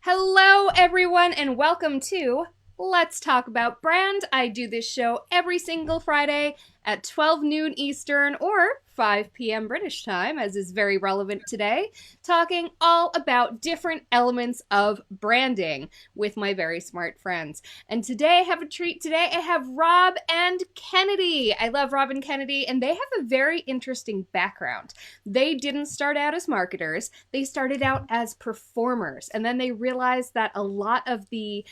Hello, everyone, and welcome to Let's Talk About Brand. I do this show every single Friday at 12 noon Eastern or 5 p.m. British time, as is very relevant today, talking all about different elements of branding with my very smart friends. And today I have a treat. Today I have Rob and Kennedy. I love Rob and Kennedy, and they have a very interesting background. They didn't start out as marketers, they started out as performers, and then they realized that a lot of the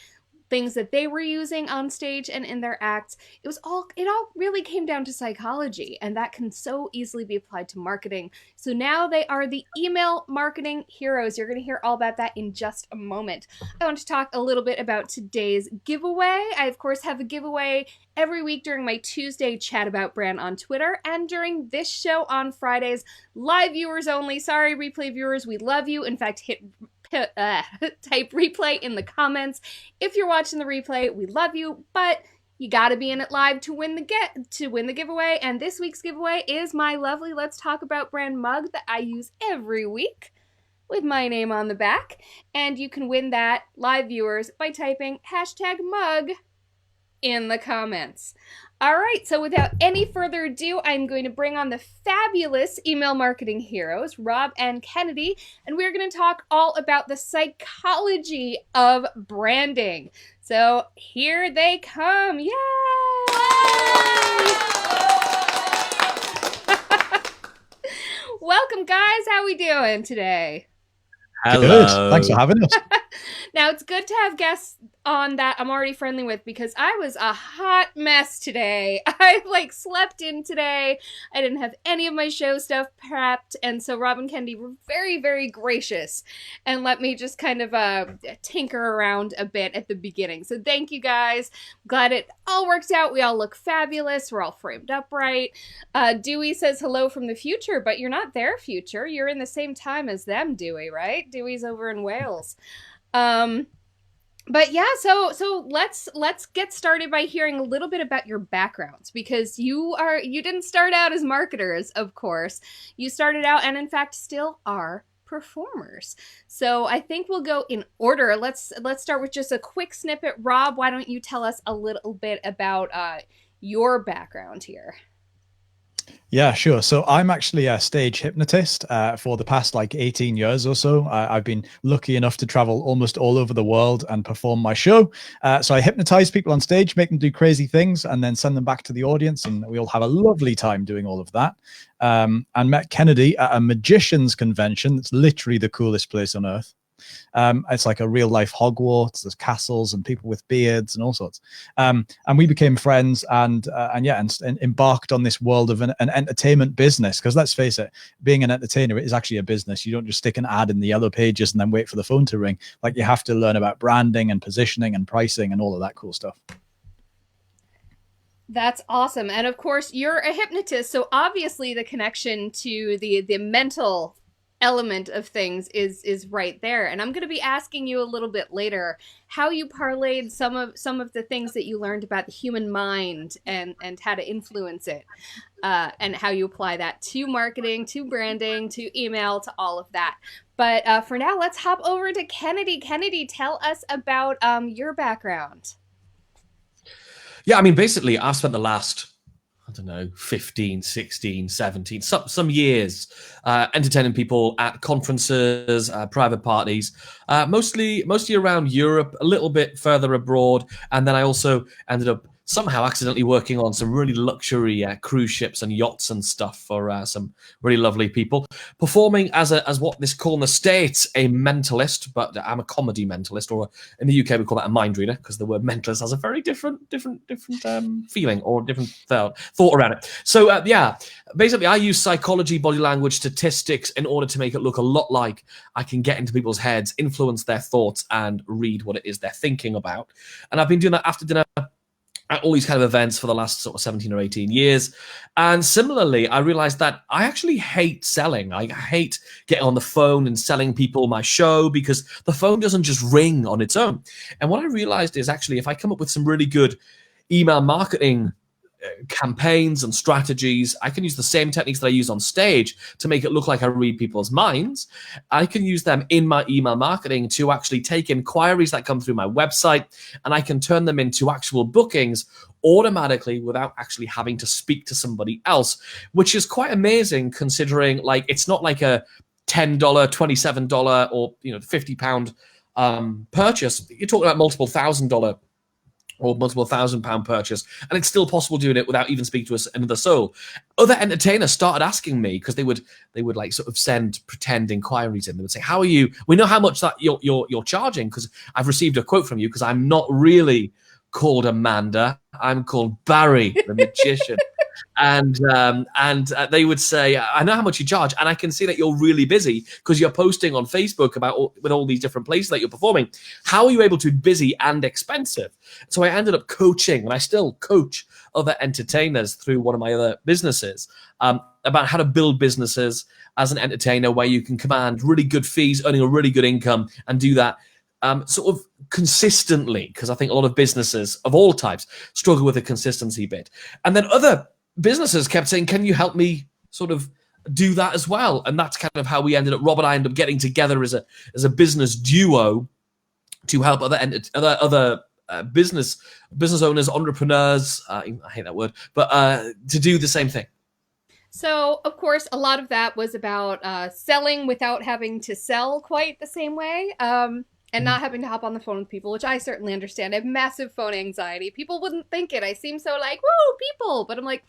things that they were using on stage and in their acts, it all really came down to psychology, and that can so easily be applied to marketing. So now they are the email marketing heroes. You're going to hear all about that in just a moment. I want to talk a little bit about today's giveaway. I of course have a giveaway every week during my Tuesday chat about brand on Twitter, and during this show on Fridays, live viewers only. Sorry, replay viewers, we love you. In fact, type replay in the comments if you're watching the replay. We love you, but you got to be in it live to win the giveaway. And this week's giveaway is my lovely Let's Talk About Brand mug that I use every week with my name on the back. And you can win that, live viewers, by typing #mug in the comments. All right, so without any further ado, I'm going to bring on the fabulous email marketing heroes, Rob and Kennedy, and we're going to talk all about the psychology of branding. So here they come. Yay! Welcome, guys. How we doing today? Hello. Good. Thanks for having us. Now, it's good to have guests on that I'm already friendly with, because I was a hot mess today. I slept in today. I didn't have any of my show stuff prepped, and so Rob and Kennedy were very, very gracious and let me just kind of tinker around a bit at the beginning. So thank you guys. Glad it all worked out. We all look fabulous. We're all framed up right. Dewey says hello from the future, but you're not their future. You're in the same time as them, Dewey, right? Dewey's over in Wales. But yeah, so let's get started by hearing a little bit about your backgrounds, because you didn't start out as marketers, of course. You started out, and in fact still are, performers. So I think we'll go in order. Let's start with just a quick snippet. Rob, why don't you tell us a little bit about your background here? Yeah, sure. So I'm actually a stage hypnotist for the past 18 years or so. I've been lucky enough to travel almost all over the world and perform my show. So I hypnotize people on stage, make them do crazy things, and then send them back to the audience. And we all have a lovely time doing all of that. And met Kennedy at a magician's convention. It's literally the coolest place on earth. It's like a real life Hogwarts. There's castles and people with beards and all sorts. And we became friends and embarked on this world of an entertainment business. Because let's face it, being an entertainer is actually a business. You don't just stick an ad in the yellow pages and then wait for the phone to ring. You have to learn about branding and positioning and pricing and all of that cool stuff. That's awesome. And of course, you're a hypnotist, so obviously the connection to the mental element of things is right there. And I'm going to be asking you a little bit later how you parlayed some of the things that you learned about the human mind and how to influence it, and how you apply that to marketing, to branding, to email, to all of that. But for now, let's hop over to Kennedy. Kennedy, tell us about your background. Yeah, I mean, basically, I've spent the last, 15, 16, 17, some years entertaining people at conferences, private parties, mostly around Europe, a little bit further abroad. And then I also ended up somehow accidentally working on some really luxury cruise ships and yachts and stuff for some really lovely people. Performing as what this call in the States a mentalist, but I'm a comedy mentalist, or in the UK we call that a mind reader, because the word mentalist has a very different feeling or different thought around it. So basically I use psychology, body language, statistics in order to make it look a lot like I can get into people's heads, influence their thoughts, and read what it is they're thinking about. And I've been doing that after dinner at all these kind of events for the last sort of 17 or 18 years. And similarly, I realized that I actually hate selling. I hate getting on the phone and selling people my show, because the phone doesn't just ring on its own. And what I realized is actually if I come up with some really good email marketing campaigns and strategies. I can use the same techniques that I use on stage to make it look like I read people's minds. I can use them in my email marketing to actually take inquiries that come through my website, and I can turn them into actual bookings automatically without actually having to speak to somebody else, which is quite amazing considering like it's not like a $10, $27 or £50 purchase. You're talking about multiple $1,000 or multiple £1,000 purchase, and it's still possible doing it without even speaking to another soul. Other entertainers started asking me because they would like sort of send pretend inquiries in. They would say, "How are you? We know how much that you're charging because I've received a quote from you because I'm not really called Amanda. I'm called Barry, the magician." And they would say, "I know how much you charge, and I can see that you're really busy because you're posting on Facebook with all these different places that you're performing. How are you able to be busy and expensive?" So I ended up coaching, and I still coach other entertainers through one of my other businesses about how to build businesses as an entertainer where you can command really good fees, earning a really good income, and do that sort of consistently, because I think a lot of businesses of all types struggle with the consistency bit. And then other businesses kept saying, "Can you help me sort of do that as well?" And that's kind of how we Rob and I ended up getting together as a business duo to help other business owners, entrepreneurs, I hate that word, but to do the same thing. So, of course, a lot of that was about selling without having to sell quite the same way. And not having to hop on the phone with people, which I certainly understand. I have massive phone anxiety. People wouldn't think it. I seem so like, woo, people. But I'm like,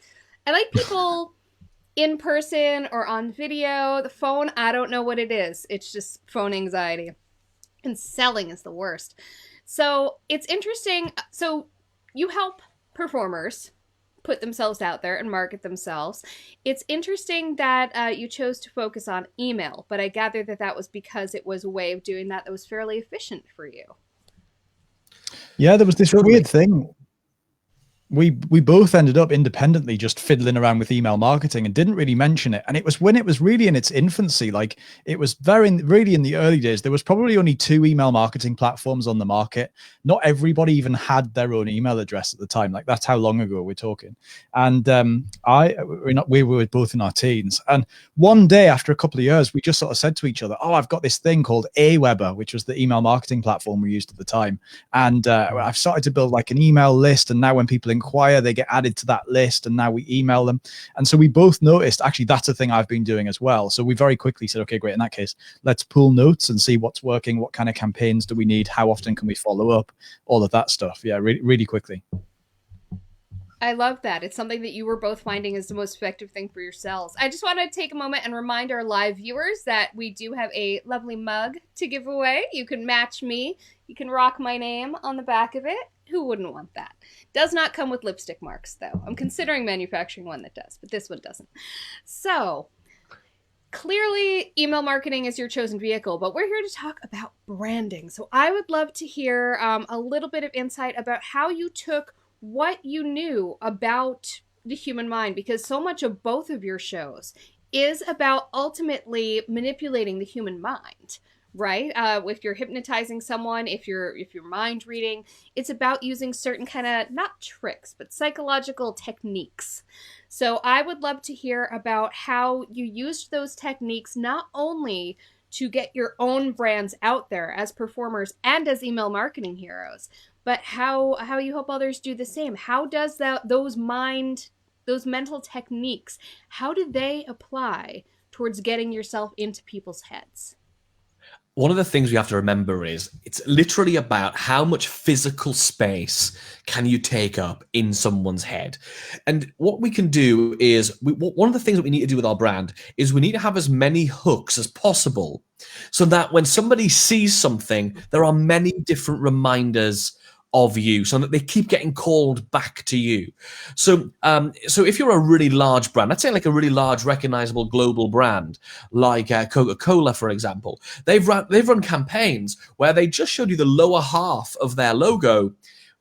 I like people in person or on video. The phone, I don't know what it is. It's just phone anxiety. And selling is the worst. So it's interesting. So you help performers put themselves out there and market themselves. It's interesting that you chose to focus on email, but I gather that was because it was a way of doing that was fairly efficient for you. Yeah, there was this weird thing. We both ended up independently just fiddling around with email marketing and didn't really mention it. And it was when it was really in its infancy, like it was really in the early days. There was probably only 2 email marketing platforms on the market. Not everybody even had their own email address at the time. Like that's how long ago we're talking. And we were both in our teens. And one day after a couple of years, we just sort of said to each other, "Oh, I've got this thing called Aweber," which was the email marketing platform we used at the time. And I've started to build like an email list. And now when people inquire, they get added to that list, and now we email them. And so we both noticed actually that's a thing I've been doing as well. So we very quickly said, okay, great, in that case, let's pull notes and see what's working, what kind of campaigns do we need, how often can we follow up, all of that stuff. Yeah, really quickly. I love that. It's something that you were both finding is the most effective thing for yourselves. I just want to take a moment and remind our live viewers that we do have a lovely mug to give away. You can match me. You can rock my name on the back of it. Who wouldn't want that? Does not come with lipstick marks, though. I'm considering manufacturing one that does, but this one doesn't. So, clearly, email marketing is your chosen vehicle, but we're here to talk about branding. So I would love to hear a little bit of insight about how you took what you knew about the human mind, because so much of both of your shows is about ultimately manipulating the human mind. Right? If you're hypnotizing someone, if you're mind reading, it's about using certain kind of, not tricks, but psychological techniques. So I would love to hear about how you used those techniques not only to get your own brands out there as performers and as email marketing heroes, but how you hope others do the same. How does those mental techniques, how do they apply towards getting yourself into people's heads? One of the things we have to remember is it's literally about how much physical space can you take up in someone's head. And what we can do is, one of the things that we need to do with our brand is we need to have as many hooks as possible so that when somebody sees something, there are many different reminders of you, so that they keep getting called back to you. So if you're a really large brand, let's say like a really large recognizable global brand like Coca-Cola, for example, they've run campaigns where they just showed you the lower half of their logo,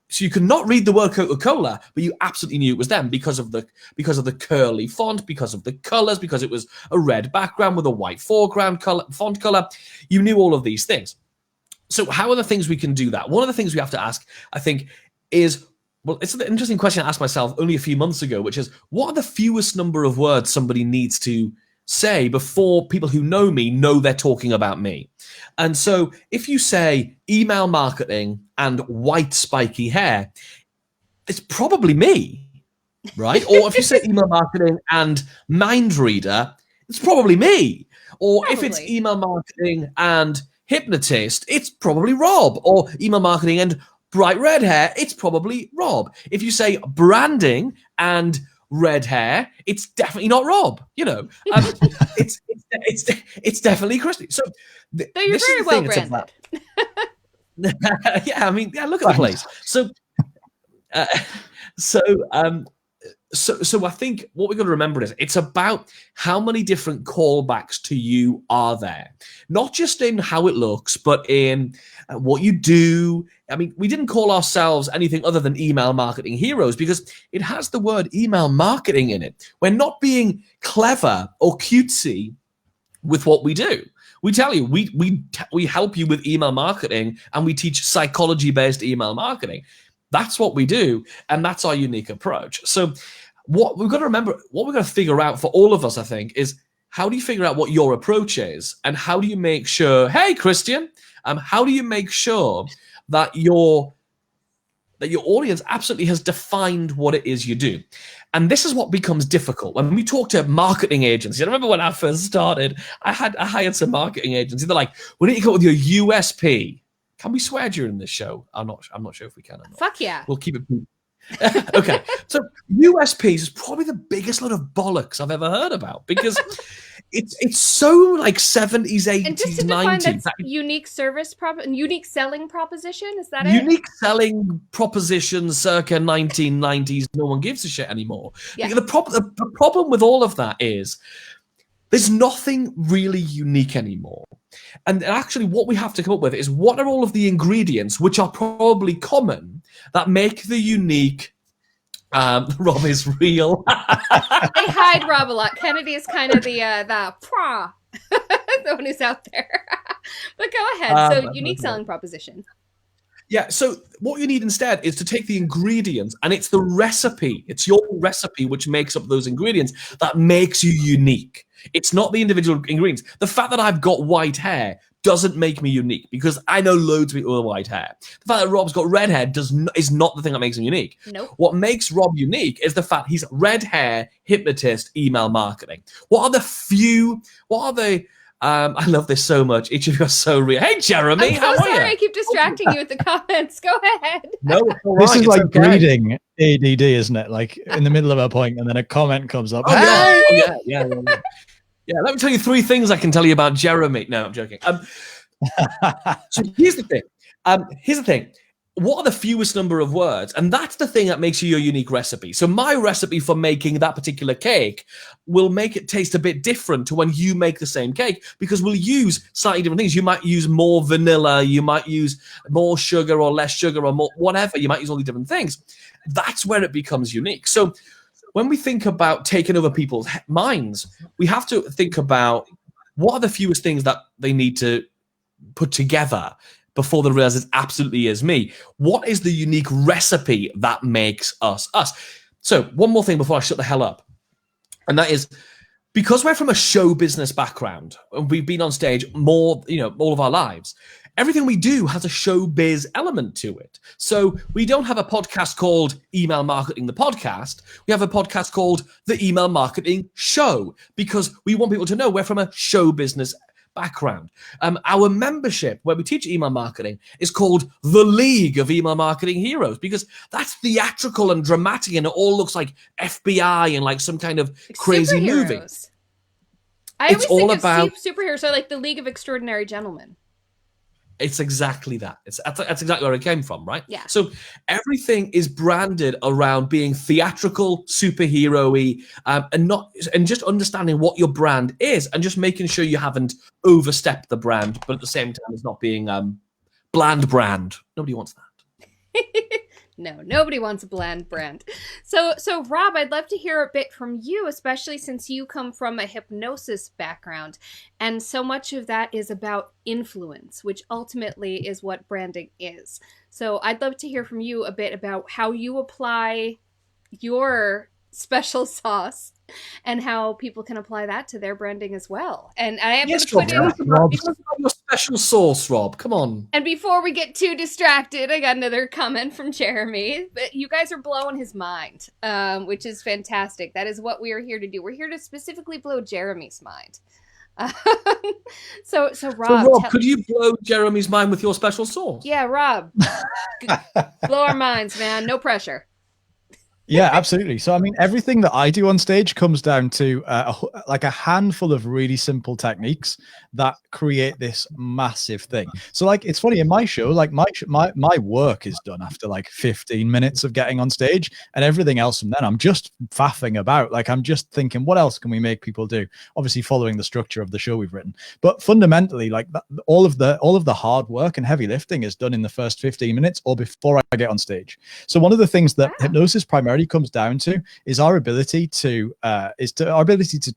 so you could not read the word Coca-Cola, but you absolutely knew it was them because of the curly font, because of the colors, because it was a red background with a white foreground font color. You knew all of these things. So how are the things we can do that? One of the things we have to ask, I think, is Well, it's an interesting question I asked myself only a few months ago, which is, what are the fewest number of words somebody needs to say before people who know me know they're talking about me? And so if you say email marketing and white spiky hair, it's probably me, right? Or if you say email marketing and mind reader, it's probably me. Or if it's email marketing and hypnotist, it's probably Rob. Or email marketing and bright red hair, it's probably Rob. If you say branding and red hair, it's definitely not Rob. You know, it's definitely Christy. So, so you're very well branded. Yeah, I mean, yeah, look at the place. So, So I think what we've got to remember is it's about how many different callbacks to you are there, not just in how it looks, but in what you do. I mean, we didn't call ourselves anything other than email marketing heroes because it has the word email marketing in it. We're not being clever or cutesy with what we do. We tell you, we help you with email marketing, and we teach psychology-based email marketing. That's what we do, and that's our unique approach. So what we've got to remember, what we've got to figure out for all of us, I think, is how do you figure out what your approach is, and how do you make sure, hey, Christian, how do you make sure that your audience absolutely has defined what it is you do? And this is what becomes difficult. When we talk to marketing agencies, I remember when I first started, I hired some marketing agencies. They're like, we need to come up with your USP. Can we swear during this show? I'm not sure if we can or not. Fuck yeah. We'll keep it. Okay. So USPs is probably the biggest load of bollocks I've ever heard about because it's so like 70s, 80s, and just to 90s. Define that unique selling proposition, is that it? Unique selling proposition circa 1990s. No one gives a shit anymore. Yeah. The problem with all of that is there's nothing really unique anymore. And actually what we have to come up with is what are all of the ingredients, which are probably common, that make the unique. Rob is real. They hide Rob a lot. Kennedy is kind of the one who's out there. But go ahead. So unique selling proposition. Yeah, so what you need instead is to take the ingredients, and it's the recipe. It's your recipe which makes up those ingredients that makes you unique. It's not the individual ingredients. The fact that I've got white hair doesn't make me unique because I know loads of people with white hair. The fact that Rob's got red hair is not the thing that makes him unique. Nope. What makes Rob unique is the fact he's red hair, hypnotist, email marketing. I love this so much. Each of you are so real. Hey, Jeremy, how are you? Sorry, I keep distracting you with the comments. Go ahead. No, this is like reading ADD, isn't it? Like in the middle of a point, and then a comment comes up. Yeah. Yeah, let me tell you 3 things I can tell you about Jeremy. No, I'm joking. So here's the thing. What are the fewest number of words? And that's the thing that makes you your unique recipe. So my recipe for making that particular cake will make it taste a bit different to when you make the same cake because we'll use slightly different things. You might use more vanilla, you might use more sugar or less sugar or more whatever. You might use all these different things. That's where it becomes unique. So when we think about taking over people's minds, we have to think about what are the fewest things that they need to put together before they realize it absolutely is me. What is the unique recipe that makes us us? So one more thing before I shut the hell up. And that is, because we're from a show business background, and we've been on stage all of our lives, everything we do has a showbiz element to it. So we don't have a podcast called Email Marketing the Podcast. We have a podcast called The Email Marketing Show because we want people to know we're from a show business background. Our membership, where we teach email marketing, is called the League of Email Marketing Heroes because that's theatrical and dramatic, and it all looks like FBI and like some kind of crazy movie. I always think of superheroes, so like the League of Extraordinary Gentlemen. It's exactly that. That's exactly where it came from, right? Yeah. So everything is branded around being theatrical, superhero-y, and just understanding what your brand is, and just making sure you haven't overstepped the brand, but at the same time, it's not being bland brand. Nobody wants that. No, nobody wants a bland brand. So Rob, I'd love to hear a bit from you, especially since you come from a hypnosis background, and so much of that is about influence, which ultimately is what branding is. So I'd love to hear from you a bit about how you apply your special sauce and how people can apply that to their branding as well. And I am going to put in... Rob, your special sauce, Rob. Come on. And before we get too distracted, I got another comment from Jeremy. But you guys are blowing his mind, which is fantastic. That is what we are here to do. We're here to specifically blow Jeremy's mind. So Rob, could you blow Jeremy's mind with your special sauce? Yeah, Rob. Blow our minds, man. No pressure. Yeah, absolutely. So, I mean, everything that I do on stage comes down to like a handful of really simple techniques that create this massive thing. So, like, it's funny in my show, like my work is done after like 15 minutes of getting on stage, and everything else from then I'm just faffing about. Like, I'm just thinking, what else can we make people do? Obviously, following the structure of the show we've written, but fundamentally, like all of the hard work and heavy lifting is done in the first 15 minutes or before I get on stage. So, one of the things that hypnosis primarily comes down to is our ability to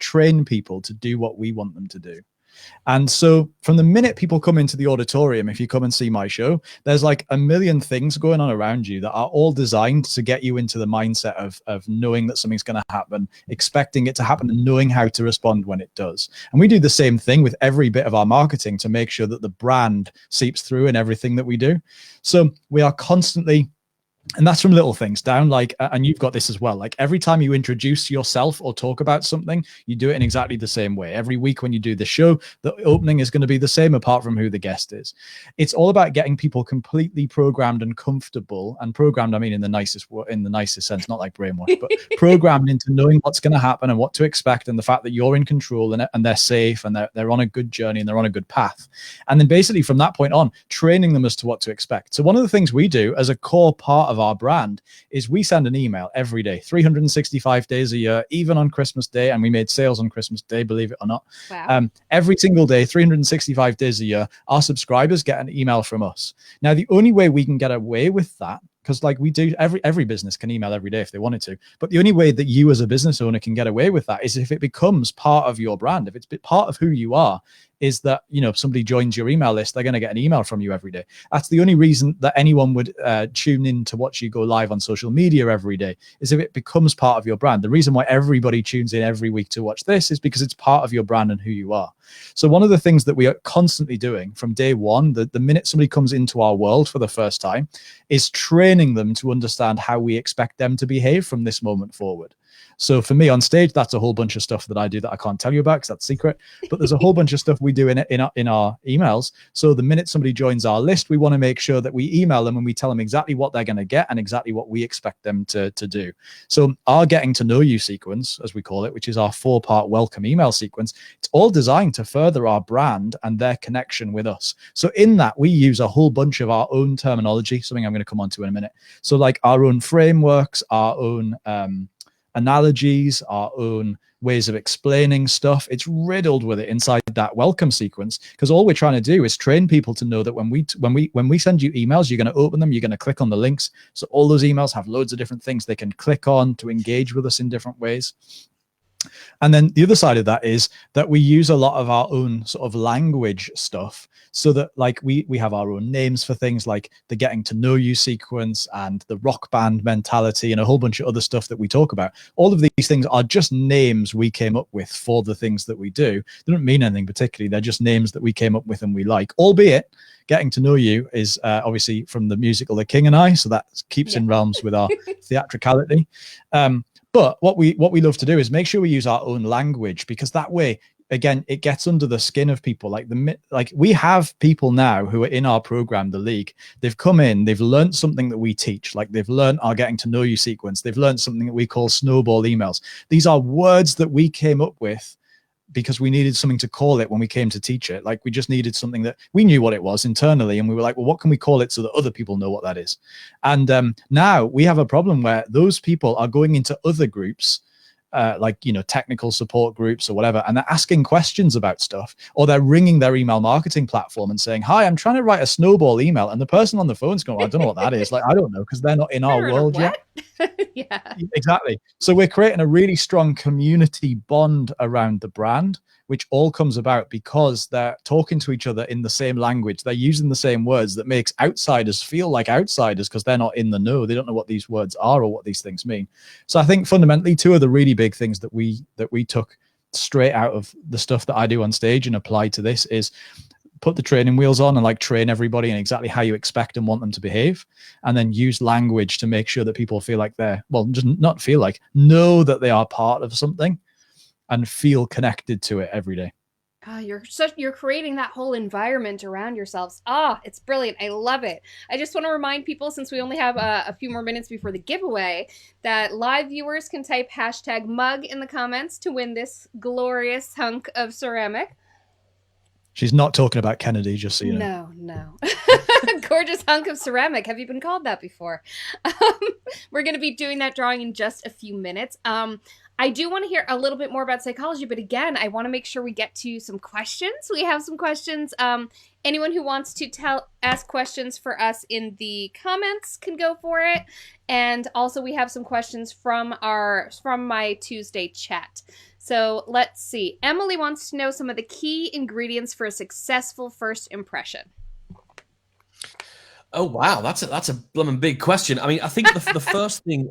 train people to do what we want them to do. And so from the minute people come into the auditorium, if you come and see my show, there's like a million things going on around you that are all designed to get you into the mindset of knowing that something's going to happen, expecting it to happen, and knowing how to respond when it does. And we do the same thing with every bit of our marketing to make sure that the brand seeps through in everything that we do. So we are constantly... And that's from little things down, like, and you've got this as well. Like every time you introduce yourself or talk about something, you do it in exactly the same way. Every week when you do the show, the opening is going to be the same apart from who the guest is. It's all about getting people completely programmed and comfortable. And programmed, I mean, in the nicest sense, not like brainwashed, but programmed into knowing what's going to happen and what to expect, and the fact that you're in control and they're safe and they're on a good journey and they're on a good path. And then basically from that point on, training them as to what to expect. So one of the things we do as a core part of our brand is we send an email every day, 365 days a year, even on Christmas Day. And we made sales on Christmas Day, believe it or not. Wow. Every single day, 365 days a year, our subscribers get an email from us. Now, the only way we can get away with that, because like we do, every business can email every day if they wanted to, but the only way that you as a business owner can get away with that is if it becomes part of your brand. If it's part of who you are, is that, you know, if somebody joins your email list, they're going to get an email from you every day. That's the only reason that anyone would tune in to watch you go live on social media every day, is if it becomes part of your brand. The reason why everybody tunes in every week to watch this is because it's part of your brand and who you are. So one of the things that we are constantly doing from day one, the minute somebody comes into our world for the first time, is training them to understand how we expect them to behave from this moment forward. So for me on stage, that's a whole bunch of stuff that I do that I can't tell you about because that's secret. But there's a whole bunch of stuff we do in our emails. So the minute somebody joins our list, we want to make sure that we email them and we tell them exactly what they're going to get and exactly what we expect them to do. So our getting to know you sequence, as we call it, which is our 4-part welcome email sequence, it's all designed to further our brand and their connection with us. So in that, we use a whole bunch of our own terminology, something I'm going to come on to in a minute. So like our own frameworks, our own analogies, our own ways of explaining stuff. It's riddled with it inside that welcome sequence, because all we're trying to do is train people to know that when we send you emails, you're going to open them, you're going to click on the links. So all those emails have loads of different things they can click on to engage with us in different ways. And then the other side of that is that we use a lot of our own sort of language stuff, so that like we have our own names for things like the getting to know you sequence and the rock band mentality and a whole bunch of other stuff that we talk about. All of these things are just names we came up with for the things that we do. They don't mean anything particularly. They're just names that we came up with and we like, albeit getting to know you is obviously from the musical The King and I. So that keeps in realms with our theatricality. But what we love to do is make sure we use our own language, because that way, again, it gets under the skin of people. Like we have people now who are in our program, The League. They've come in, they've learned something that we teach. Like they've learned our getting to know you sequence. They've learned something that we call snowball emails. These are words that we came up with because we needed something to call it when we came to teach it. Like we just needed something that we knew what it was internally. And we were like, well, what can we call it so that other people know what that is? And now we have a problem where those people are going into other groups like, you know, technical support groups or whatever, and they're asking questions about stuff, or they're ringing their email marketing platform and saying, hi, I'm trying to write a snowball email, and the person on the phone's going, I don't know what that is. Like, I don't know, because they're not in our world yet. Yeah, exactly. So we're creating a really strong community bond around the brand, which all comes about because they're talking to each other in the same language. They're using the same words that makes outsiders feel like outsiders because they're not in the know. They don't know what these words are or what these things mean. So I think fundamentally, two of the really big things that we took straight out of the stuff that I do on stage and apply to this is put the training wheels on and like train everybody in exactly how you expect and want them to behave, and then use language to make sure that people feel like they're, well, just not feel like, know that they are part of something and feel connected to it every day. You're creating that whole environment around yourselves. It's brilliant. I love it. I just want to remind people, since we only have a few more minutes before the giveaway, that live viewers can type #mug in the comments to win this glorious hunk of ceramic. She's not talking about Kennedy, just so you know. No. Gorgeous hunk of ceramic. Have you been called that before? We're going to be doing that drawing in just a few minutes. I do want to hear a little bit more about psychology, but again, I want to make sure we get to some questions. We have some questions. Anyone who wants to ask questions for us in the comments can go for it. And also we have some questions from my Tuesday chat. So let's see. Emily wants to know some of the key ingredients for a successful first impression. Oh wow, that's a blooming big question. I mean, I think the first thing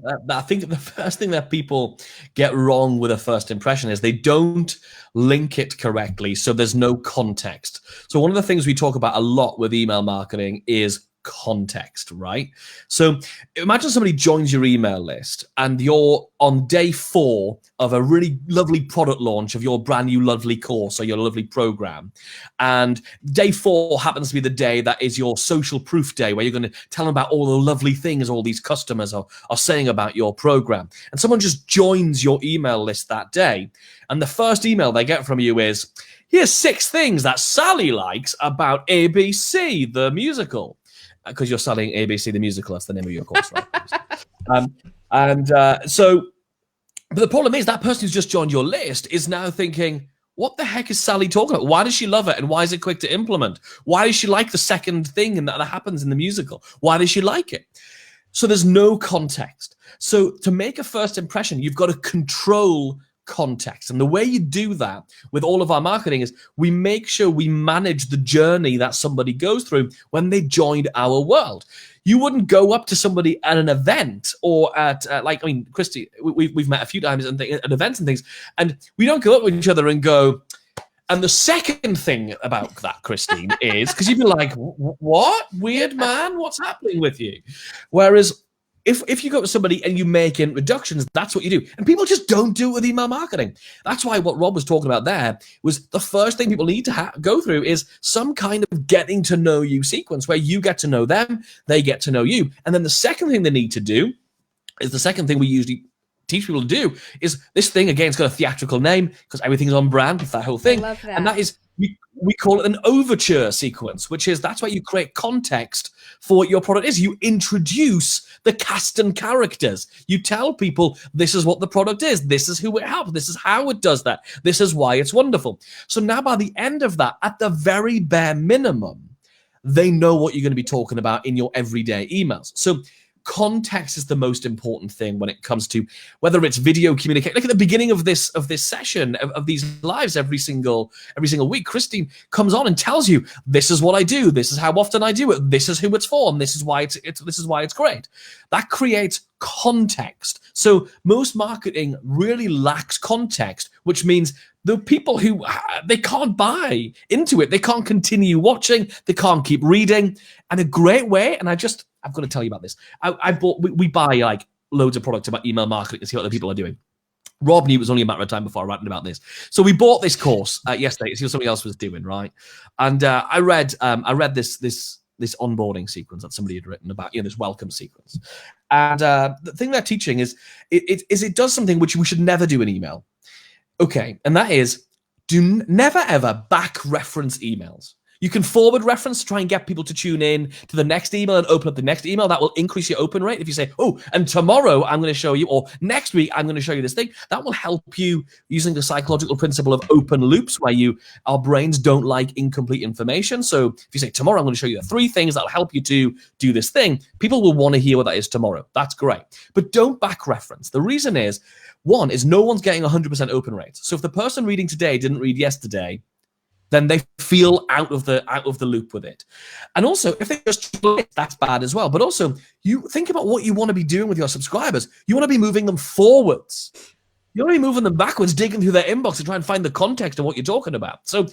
that people get wrong with a first impression is they don't link it correctly, so there's no context. So one of the things we talk about a lot with email marketing is context, right? So imagine somebody joins your email list and you're on day 4 of a really lovely product launch of your brand new lovely course or your lovely program. And day 4 happens to be the day that is your social proof day, where you're going to tell them about all the lovely things all these customers are saying about your program. And someone just joins your email list that day. And the first email they get from you is, here's 6 things that Sally likes about ABC, the musical. Because you're selling ABC the musical, that's the name of your course, right? So, but the problem is that person who's just joined your list is now thinking, what the heck is Sally talking about? Why does she love it? And why is it quick to implement? Why does she like the second thing that happens in the musical? Why does she like it? So there's no context. So to make a first impression, you've got to control context. And the way you do that with all of our marketing is we make sure we manage the journey that somebody goes through when they joined our world. You wouldn't go up to somebody at an event or at Christy, we've met a few times at events and things, and we don't go up with each other and go, and the second thing about that, Christine, is, because you'd be like, what? Weird man? What's happening with you? Whereas if you go to somebody and you make introductions, that's what you do. And people just don't do it with email marketing. That's why what Rob was talking about there was the first thing people need to go through is some kind of getting to know you sequence where you get to know them, they get to know you. And then the second thing they need to do is the second thing we usually teach people to do is this thing, again, it's got a theatrical name because everything's on brand with that whole thing. I love that. And that is, we call it an overture sequence, which is, that's where you create context for what your product is. You introduce the cast and characters. You tell people this is what the product is. This is who it helps. This is how it does that. This is why it's wonderful. So now by the end of that, at the very bare minimum, they know what you're going to be talking about in your everyday emails. So context is the most important thing when it comes to whether it's video communication. Like at the beginning of this session, of these lives every single week, Christine comes on and tells you, this is what I do, this is how often I do it, this is who it's for, and this is why it's great. That creates context. So most marketing really lacks context, which means the people who they can't buy into it, they can't continue watching, they can't keep reading. And a great way, and I've got to tell you about this. We buy like loads of products about email marketing to see what other people are doing. Rob knew it was only a matter of time before I ranted about this. So we bought this course yesterday to see what somebody else was doing, right? And I read this onboarding sequence that somebody had written about, this welcome sequence. And the thing they're teaching is it does something which we should never do in email. Okay, and that is never ever back reference emails. You can forward reference to try and get people to tune in to the next email and open up the next email. That will increase your open rate. If you say, oh, and tomorrow I'm going to show you, or next week I'm going to show you this thing, that will help you using the psychological principle of open loops, where our brains don't like incomplete information. So if you say, tomorrow I'm going to show you 3 things that will help you to do this thing, people will want to hear what that is tomorrow. That's great. But don't back reference. The reason is, one is no one's getting 100% open rate. So if the person reading today didn't read yesterday, then they feel out of the loop with it. And also, if they just that's bad as well. But also, you think about what you want to be doing with your subscribers. You want to be moving them forwards. You want to be moving them backwards, digging through their inbox to try and find the context of what you're talking about. So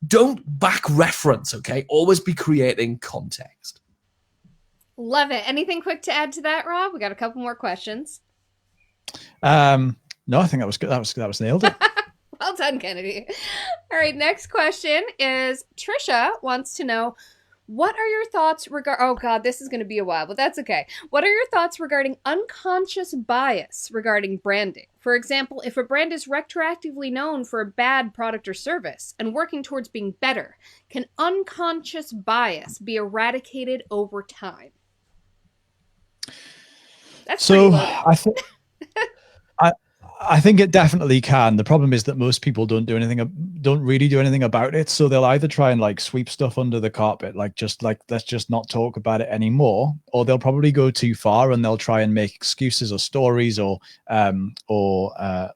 don't back reference, okay? Always be creating context. Love it. Anything quick to add to that, Rob? We got a couple more questions. No, I think that was good. That was nailed it. Well done, Kennedy. All right, next question is Trisha wants to know, what are your thoughts oh God, this is going to be a while, but that's okay. What are your thoughts regarding unconscious bias regarding branding? For example, if a brand is retroactively known for a bad product or service and working towards being better, can unconscious bias be eradicated over time? That's so I think it definitely can. The problem is that most people don't really do anything about it. So they'll either try and like sweep stuff under the carpet, let's just not talk about it anymore, or they'll probably go too far and they'll try and make excuses or stories or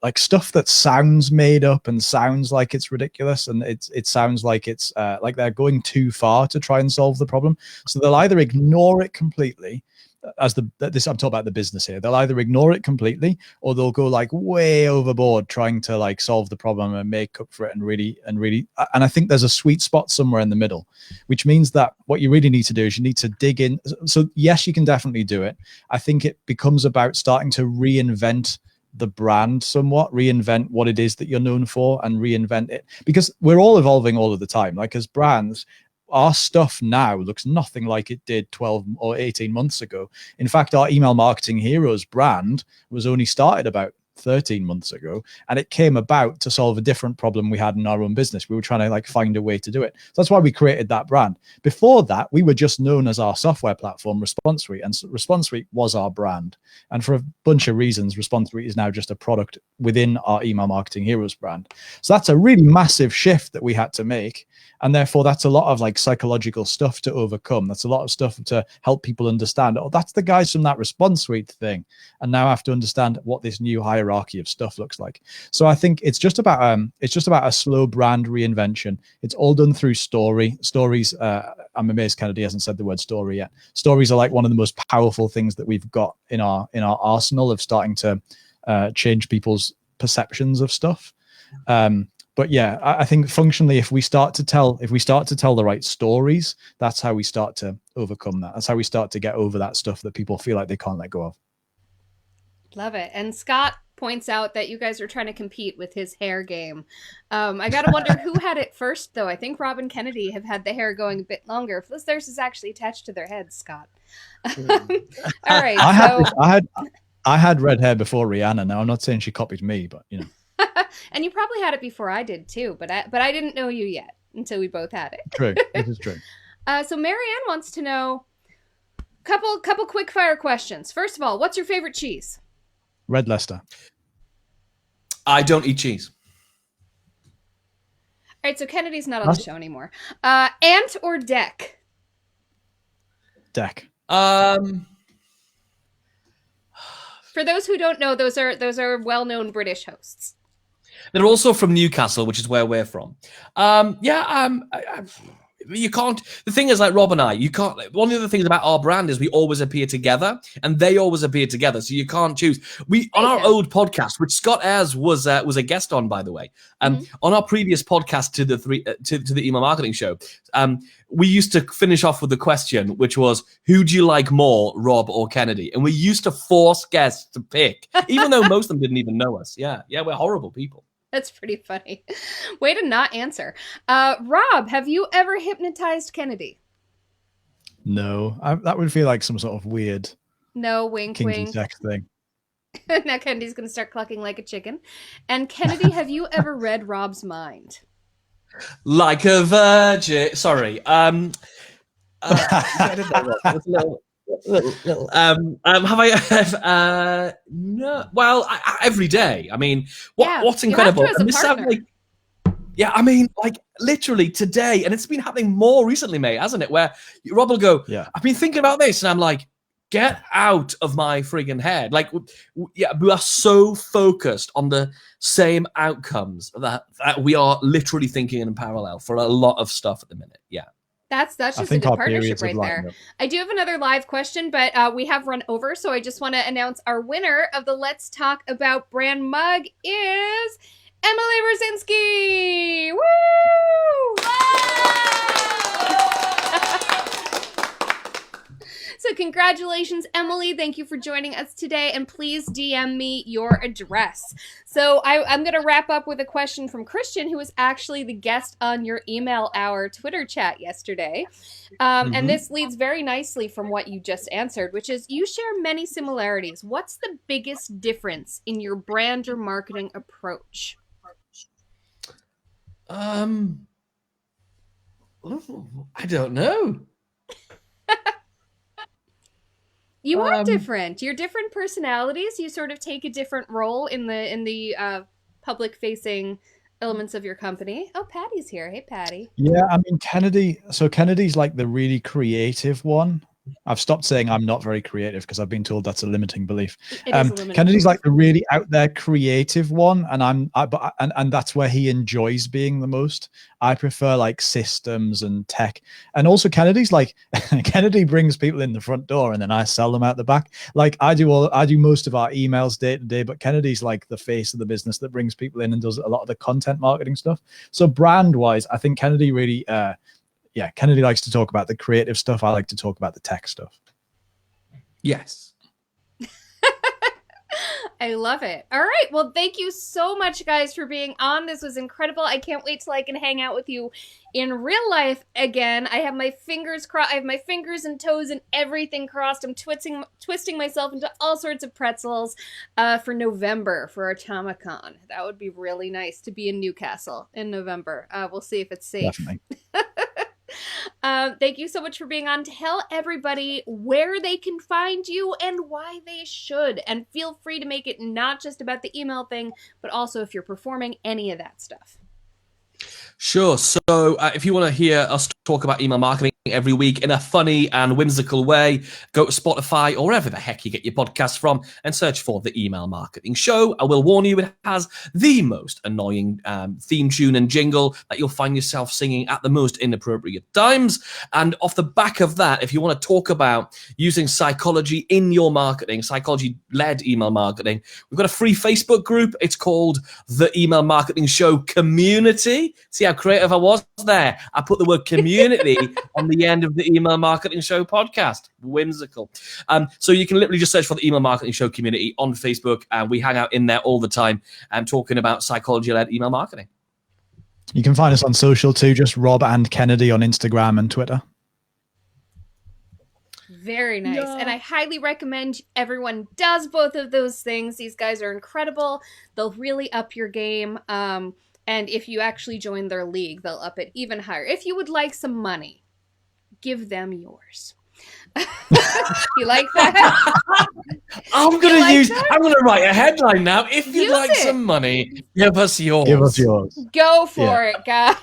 like stuff that sounds made up and sounds like it's ridiculous, and it sounds like it's like they're going too far to try and solve the problem. So they'll either ignore it completely. I'm talking about the business here. They'll either ignore it completely, or they'll go like way overboard trying to like solve the problem and make up for it and I think there's a sweet spot somewhere in the middle, which means that what you really need to do is you need to dig in. So yes, you can definitely do it. I think it becomes about starting to reinvent the brand somewhat, reinvent what it is that you're known for and reinvent it, because we're all evolving all of the time. Like as brands, our stuff now looks nothing like it did 12 or 18 months ago. In fact, our Email Marketing Heroes brand was only started about 13 months ago, and it came about to solve a different problem we had in our own business. We were trying to like find a way to do it. So that's why we created that brand. Before that, we were just known as our software platform, Response Suite, and Response Suite was our brand. And for a bunch of reasons, Response Suite is now just a product within our Email Marketing Heroes brand. So that's a really massive shift that we had to make. And therefore, that's a lot of like psychological stuff to overcome. That's a lot of stuff to help people understand, oh, that's the guys from that Response Suite thing. And now I have to understand what this new hierarchy of stuff looks like. So I think it's just about a slow brand reinvention. It's all done through stories. I'm amazed Kennedy hasn't said the word story yet. Stories are like one of the most powerful things that we've got in our arsenal of starting to change people's perceptions of stuff. But yeah, I think functionally, if we start to tell the right stories, that's how we start to overcome that. That's how we start to get over that stuff that people feel like they can't let go of. Love it. And Scott points out that you guys are trying to compete with his hair game. I got to wonder who had it first, though. I think Rob and Kennedy have had the hair going a bit longer. If theirs is actually attached to their heads, Scott. All right. I had red hair before Rihanna. Now, I'm not saying she copied me, but you know. And you probably had it before I did too, but I didn't know you yet until we both had it. True, this is true. So Marianne wants to know couple quick fire questions. First of all, what's your favorite cheese? Red Leicester. I don't eat cheese. All right, so Kennedy's not on the show anymore. Ant or Deck? Deck. For those who don't know, those are well-known British hosts. They're also from Newcastle, which is where we're from. You can't. The thing is, like Rob and I, you can't. One of the things about our brand is we always appear together, and they always appear together. So you can't choose. On our old podcast, which Scott Ayres was a guest on, by the way, on our previous podcast to the Email Marketing Show, we used to finish off with the question, which was, "Who do you like more, Rob or Kennedy?" And we used to force guests to pick, even though most of them didn't even know us. Yeah, we're horrible people. That's pretty funny. Way to not answer. Rob, have you ever hypnotized Kennedy? No, that would feel like some sort of weird wink kinky sex thing. Now Kennedy's going to start clucking like a chicken. And Kennedy, have you ever read Rob's mind? Like a virgin. Sorry. I did that wrong. It's a little. Have I? No. Well, every day. I mean, what's incredible? You have to And as this a sounds partner. yeah, I mean, like literally today, and it's been happening more recently, mate, hasn't it? Where Rob will go, Yeah. I've been thinking about this, and I'm like, get out of my friggin' head. Like, yeah, we are so focused on the same outcomes that we are literally thinking in parallel for a lot of stuff at the minute. Yeah. That's I just a think good our partnership periods have right lined there. up. I do have another live question, but we have run over, so I just want to announce our winner of the Let's Talk About Brand mug is Emily Brzezinski. Woo! So congratulations, Emily. Thank you for joining us today, and please DM me your address. So I'm going to wrap up with a question from Christian, who was actually the guest on your email hour Twitter chat yesterday. And this leads very nicely from what you just answered, which is you share many similarities. What's the biggest difference in your brand or marketing approach? I don't know. You are different. You're different personalities. You sort of take a different role in the public facing elements of your company. Oh, Patty's here. Hey, Patty. Yeah, I mean Kennedy. So Kennedy's like the really creative one. I've stopped saying I'm not very creative because I've been told that's a limiting belief. It is a limiting Kennedy's belief. like the really out there creative one, and and that's where he enjoys being the most. I prefer like systems and tech, and also Kennedy's like Kennedy brings people in the front door, and then I sell them out the back. Like I do most of our emails day to day, but Kennedy's like the face of the business that brings people in and does a lot of the content marketing stuff. So brand wise, I think Kennedy really. Yeah, Kennedy likes to talk about the creative stuff. I like to talk about the tech stuff. Yes. I love it. All right. Well, thank you so much, guys, for being on. This was incredible. I can't wait till I can hang out with you in real life again. I have my fingers crossed. I have my fingers and toes and everything crossed. I'm twisting myself into all sorts of pretzels for November for Atomicon. That would be really nice to be in Newcastle in November. We'll see if it's safe. Definitely. Thank you so much for being on. Tell everybody where they can find you and why they should. And feel free to make it not just about the email thing, but also if you're performing any of that stuff. Sure. So if you want to hear us talk about email marketing every week in a funny and whimsical way, go to Spotify or wherever the heck you get your podcasts from and search for The Email Marketing Show. I will warn you, it has the most annoying theme tune and jingle that you'll find yourself singing at the most inappropriate times. And off the back of that, if you want to talk about using psychology in your marketing, psychology-led email marketing, we've got a free Facebook group. It's called The Email Marketing Show Community. See how creative I was there? I put the word community on the end of the Email Marketing Show podcast. Whimsical. So you can literally just search for the Email Marketing Show Community on Facebook, and we hang out in there all the time talking about psychology-led email marketing. You can find us on social too, just Rob and Kennedy on Instagram and Twitter. Very nice. Yeah. And I highly recommend everyone does both of those things. These guys are incredible. They'll really up your game. And if you actually join their league, they'll up it even higher. If you would like some money, give them yours. You like that? I'm gonna write a headline now. If you'd like some money, give us yours. Give us yours. Go for it, guys.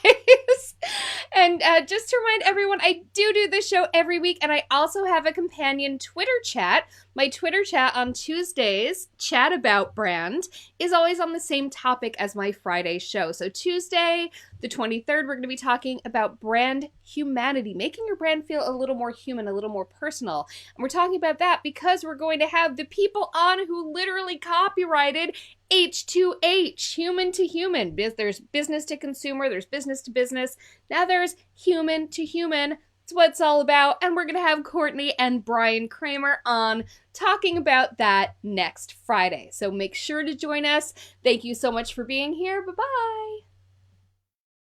And just to remind everyone, I do this show every week, and I also have a companion Twitter chat. My Twitter chat on Tuesdays, Chat About Brand, is always on the same topic as my Friday show. So Tuesday, the 23rd, we're going to be talking about brand humanity, making your brand feel a little more human, a little more personal. And we're talking about that because we're going to have the people on who literally copyrighted H2H, human to human. There's business to consumer, there's business to business. Now there's human to human. That's what it's all about. And we're going to have Courtney and Brian Kramer on talking about that next Friday. So make sure to join us. Thank you so much for being here. Bye-bye.